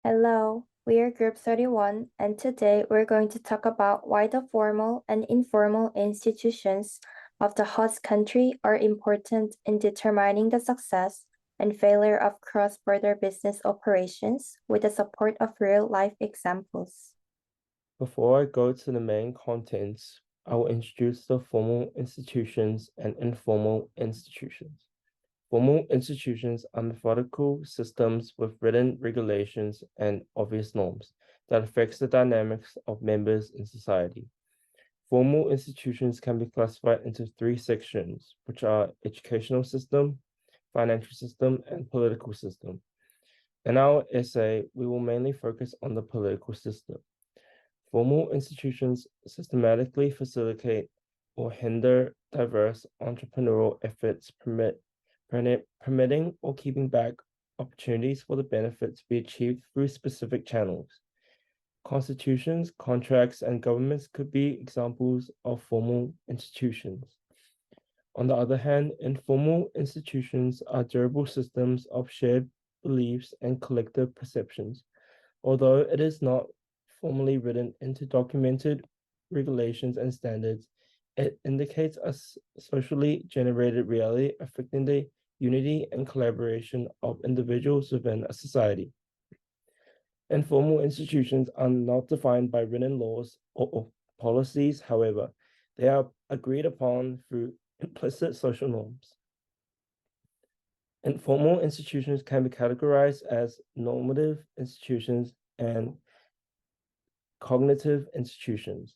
Hello, we are Group 31, and today we're going to talk about why the formal and informal institutions of the host country are important in determining the success and failure of cross-border business operations with the support of real-life examples. Before I go to the main contents, I will introduce the formal institutions and informal institutions. Formal institutions are methodical systems with written regulations and obvious norms that affects the dynamics of members in society. Formal institutions can be classified into three sections, which are educational system, financial system, and political system. In our essay, we will mainly focus on the political system. Formal institutions systematically facilitate or hinder diverse entrepreneurial efforts, permitting or keeping back opportunities for the benefit to be achieved through specific channels. Constitutions, contracts, and governments could be examples of formal institutions. On the other hand, informal institutions are durable systems of shared beliefs and collective perceptions. Although it is not formally written into documented regulations and standards, it indicates a socially generated reality affecting the unity and collaboration of individuals within a society. Informal institutions are not defined by written laws or policies, however, they are agreed upon through implicit social norms. Informal institutions can be categorized as normative institutions and cognitive institutions.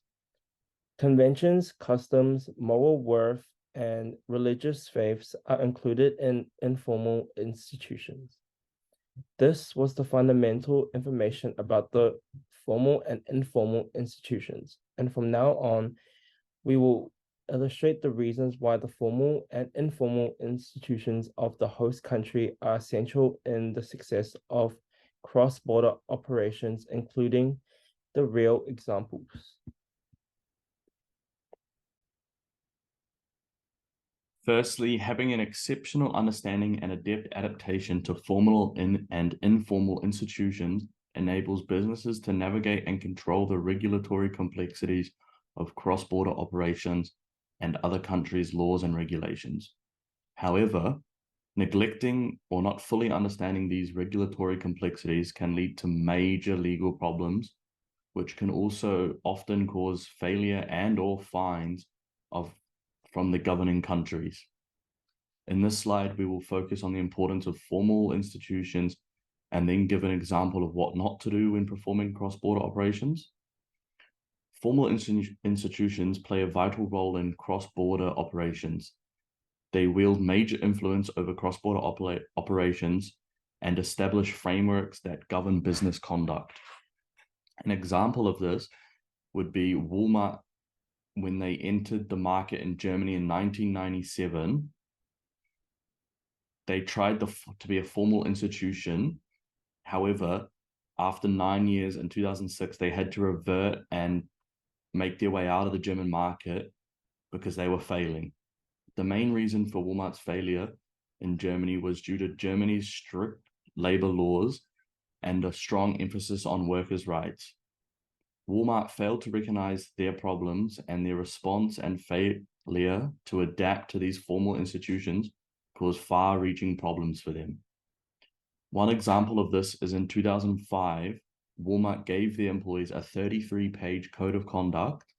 Conventions, customs, moral worth, and religious faiths are included in informal institutions. This was the fundamental information about the formal and informal institutions. And from now on, we will illustrate the reasons why the formal and informal institutions of the host country are essential in the success of cross-border operations, including the real examples. Firstly, having an exceptional understanding and adept adaptation to formal and informal institutions enables businesses to navigate and control the regulatory complexities of cross-border operations and other countries' laws and regulations. However, neglecting or not fully understanding these regulatory complexities can lead to major legal problems, which can also often cause failure and/or fines from the governing countries. In this slide, we will focus on the importance of formal institutions and then give an example of what not to do when performing cross-border operations. Formal institutions play a vital role in cross-border operations. They wield major influence over cross-border operations and establish frameworks that govern business conduct. An example of this would be Walmart when they entered the market in Germany in 1997. They tried to be a formal institution. However, after 9 years in 2006, they had to revert and make their way out of the German market because they were failing. The main reason for Walmart's failure in Germany was due to Germany's strict labor laws and a strong emphasis on workers' rights. Walmart failed to recognize their problems, and their response and failure to adapt to these formal institutions caused far-reaching problems for them. One example of this is in 2005, Walmart gave their employees a 33-page code of conduct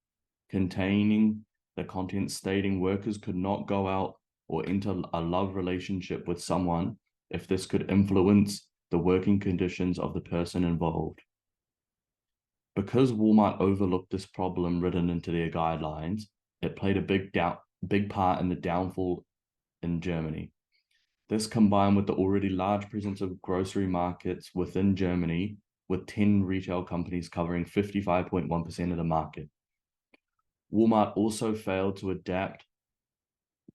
containing the content stating workers could not go out or enter a love relationship with someone if this could influence the working conditions of the person involved. Because Walmart overlooked this problem written into their guidelines, it played a big part in the downfall in Germany. This combined with the already large presence of grocery markets within Germany, with 10 retail companies covering 55.1% of the market. Walmart also failed to adapt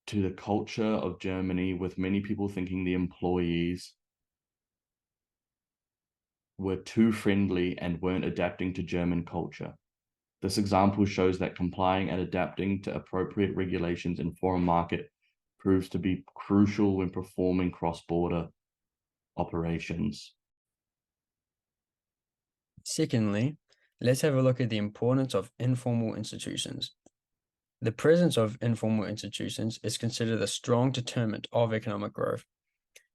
to the culture of Germany, with many people thinking the employees were too friendly and weren't adapting to German culture. This example shows that complying and adapting to appropriate regulations in foreign market proves to be crucial when performing cross-border operations. Secondly, let's have a look at the importance of informal institutions. The presence of informal institutions is considered a strong determinant of economic growth,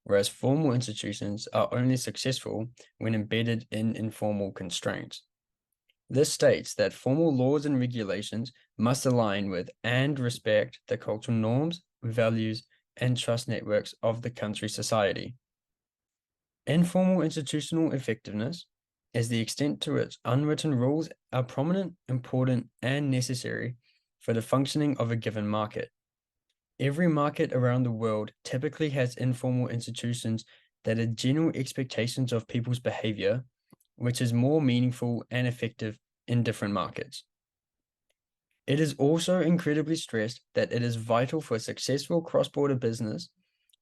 whereas formal institutions are only successful when embedded in informal constraints. This states that formal laws and regulations must align with and respect the cultural norms, values, and trust networks of the country's society. Informal institutional effectiveness is the extent to which unwritten rules are prominent, important, and necessary for the functioning of a given market. Every market around the world typically has informal institutions that are general expectations of people's behavior, which is more meaningful and effective in different markets. It is also incredibly stressed that it is vital for successful cross-border business.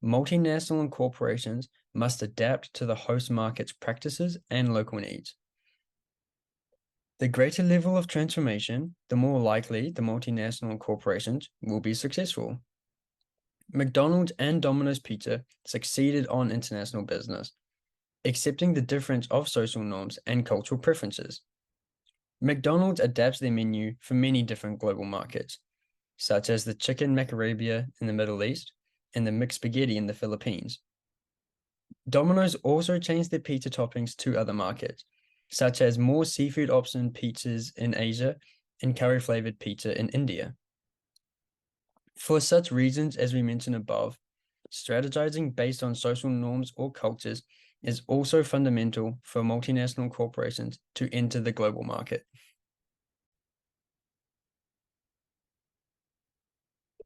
Multinational corporations must adapt to the host market's practices and local needs. The greater level of transformation, the more likely the multinational corporations will be successful. McDonald's and Domino's Pizza succeeded on international business, accepting the difference of social norms and cultural preferences. McDonald's adapts their menu for many different global markets, such as the chicken macarabia in the Middle East and the mixed spaghetti in the Philippines. Domino's also changed their pizza toppings to other markets, such as more seafood option pizzas in Asia and curry-flavored pizza in India. For such reasons as we mentioned above, strategizing based on social norms or cultures is also fundamental for multinational corporations to enter the global market.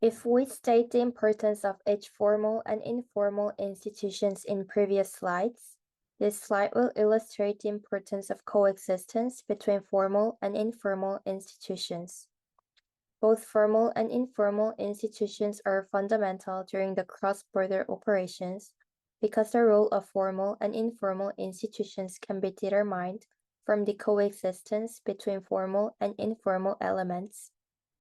If we state the importance of each formal and informal institutions in previous slides, this slide will illustrate the importance of coexistence between formal and informal institutions. Both formal and informal institutions are fundamental during the cross-border operations because the role of formal and informal institutions can be determined from the coexistence between formal and informal elements.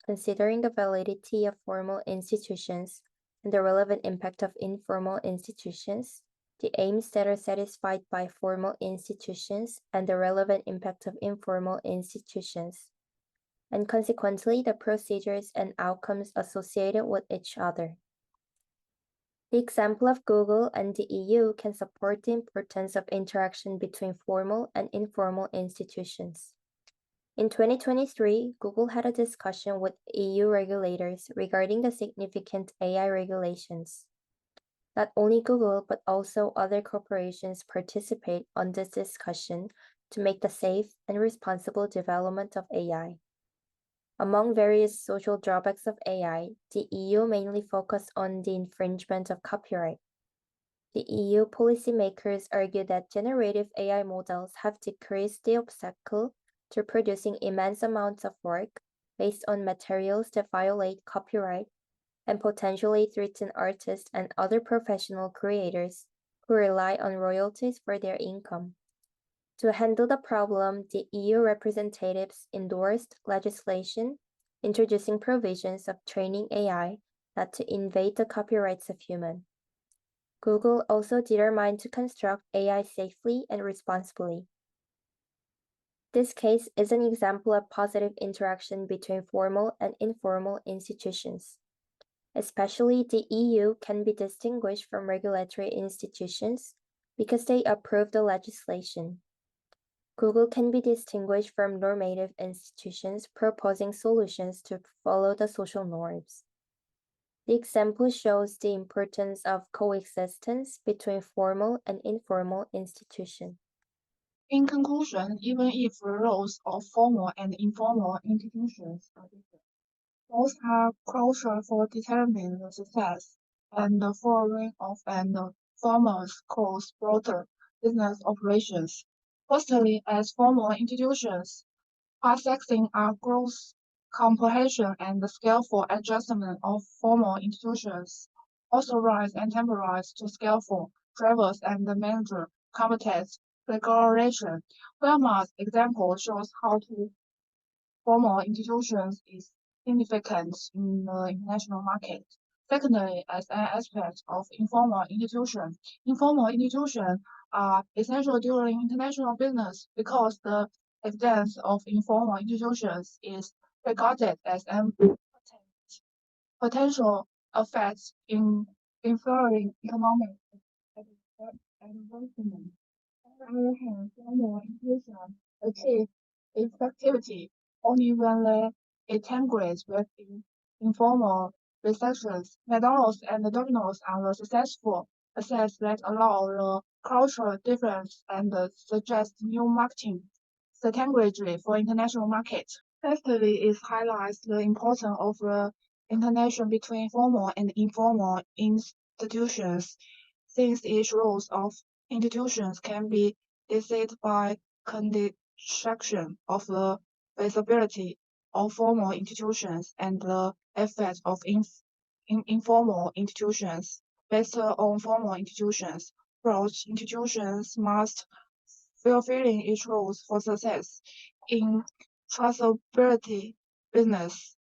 Considering the validity of formal institutions and the relevant impact of informal institutions, the aims that are satisfied by formal institutions and the relevant impact of informal institutions, and consequently the procedures and outcomes associated with each other. The example of Google and the EU can support the importance of interaction between formal and informal institutions. In 2023, Google had a discussion with EU regulators regarding the significant AI regulations. Not only Google, but also other corporations participate on this discussion to make the safe and responsible development of AI. Among various social drawbacks of AI, the EU mainly focused on the infringement of copyright. The EU policymakers argue that generative AI models have decreased the obstacle to producing immense amounts of work based on materials that violate copyright and potentially threaten artists and other professional creators who rely on royalties for their income. To handle the problem, the EU representatives endorsed legislation introducing provisions of training AI not to invade the copyrights of humans. Google also determined to construct AI safely and responsibly. This case is an example of positive interaction between formal and informal institutions. Especially the EU can be distinguished from regulatory institutions because they approve the legislation. Google can be distinguished from normative institutions proposing solutions to follow the social norms. The example shows the importance of coexistence between formal and informal institutions. In conclusion, even if the roles of formal and informal institutions are different, both are crucial for determining the success and the following of an formal cross-border business operations. Firstly, as formal institutions, assessing our growth, comprehension, and the skillful adjustment of formal institutions, authorize and temporize to skillful drivers and the manager competence regulation. Wilmar's example shows how to formal institutions is significant in the international market. Secondly, as an aspect of informal institutions, informal institutions are essential during international business because the existence of informal institutions is regarded as an potential effect in inferring economic advancement. On the other hand, formal institutions achieve effectivity only when they integrate with informal researchers. McDonald's and Domino's are the successful assets that allow the cultural difference and suggest new marketing strategy for international markets. Lastly, it highlights the importance of the interaction between formal and informal institutions, since each roles of institutions can be decided by construction of the visibility of formal institutions and the effect of informal institutions. Based on formal institutions, both institutions must fulfilling each role for success. In traceability business,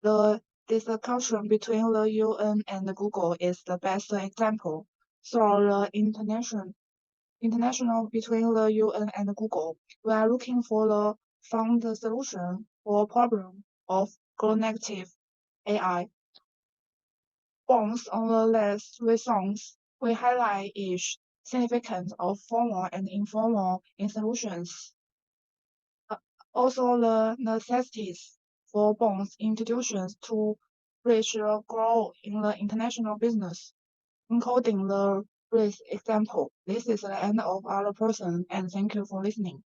the discussion between the UN and Google is the best example. Through the international between the UN and Google, we are looking for the found solution for problem of cognitive AI. Bonds on the last reasons, we highlight each significance of formal and informal institutions. Also the necessities for both institutions to reach a goal in the international business, including the brief example. This is the end of our person, and thank you for listening.